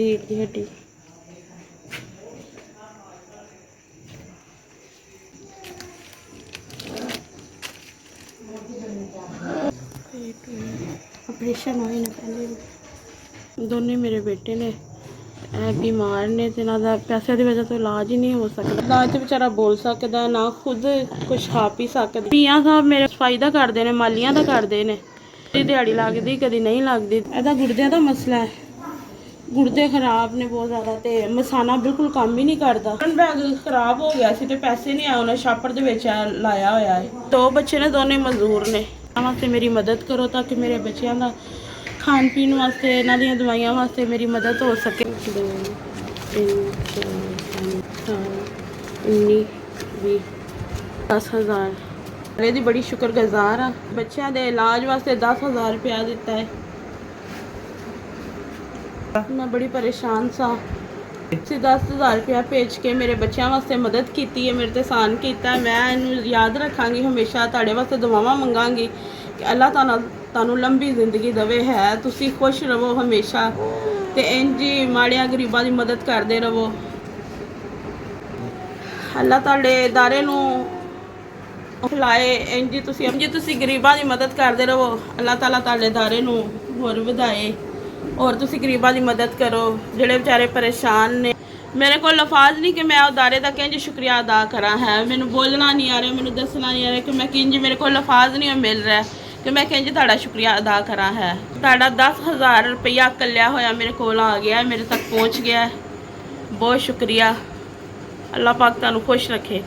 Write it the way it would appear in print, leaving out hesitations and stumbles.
रीढ़ की हड्डी। ऑपरेशन होए ने पहले दोनों मेरे बेटे ने बीमार ने ते ना पैसे की वजह तो इलाज ही नहीं हो सकता। ना तो बेचारा बोल सकता ना खुद कुछ खा पी सकता। मियाँ साहब मेरे सफाई का करते हैं, मालियां का करते हैं। कभी दिहाड़ी लगती कभी नहीं लगती। ਇਹਦਾ ਗੁਰਦਿਆਂ ਦਾ ਮਸਲਾ है, गुर्दे खराब ने बहुत ज़्यादा ते मसाना बिल्कुल काम ही नहीं करता। बैग खराब हो गया सी ते पैसे नहीं आए, उन्हें छापर दे विच लाया होया है। 2 बच्चे ने, दोनों मजदूर ने। वास्ते मेरी मदद करो ताकि मेरे बच्चों का खान पीन वास्ते, इन्हां दी दवाइयां वास्ते मेरी मदद हो सके। 2 3 4 5 7 19 20 10,000 दी बड़ी शुक्रगुजार हाँ। बच्चों के इलाज वास्ते 10,000 रुपया दिता है। मैं बड़ी परेशान सा। 10,000 रुपया भेज के मेरे बच्चों वास्ते मदद की है, मेरे ते एहसान किया। मैं इन्हूं याद रखांगी, हमेशा तुहाडे वास्ते दुआवां मंगांगी कि अल्लाह ताला तुहानूं लंबी जिंदगी देवे है, तुसीं खुश रहो हमेशा ते इंज ही माड़ियां गरीबां दी मदद करदे रहो। अल्लाह तुहाडे इदारे नूं फैलाए, इंज तुसीं गरीबां दी मदद करदे रहो। अल्लाह ताला तुहाडे इदारे नूं होर वधाए और तुसीं गरीबां दी मदद करो जिहड़े बेचारे परेशान ने। मेरे को लफाज नहीं कि मैं उदारे का किंज शुक्रिया अदा करा है। मैनू बोलना नहीं आ रहा, मैनू दसना नहीं आ रहा कि मैं किंज, मेरे को लफाज नहीं मिल रहा कि मैं किंज तुहाडा शुक्रिया अदा करा है। तुहाडा 10,000 रुपया कलिया होया मेरे को आ गया, मेरे तक पहुँच गया। बहुत शुक्रिया। अल्लाह पाक तुहानू खुश रखे।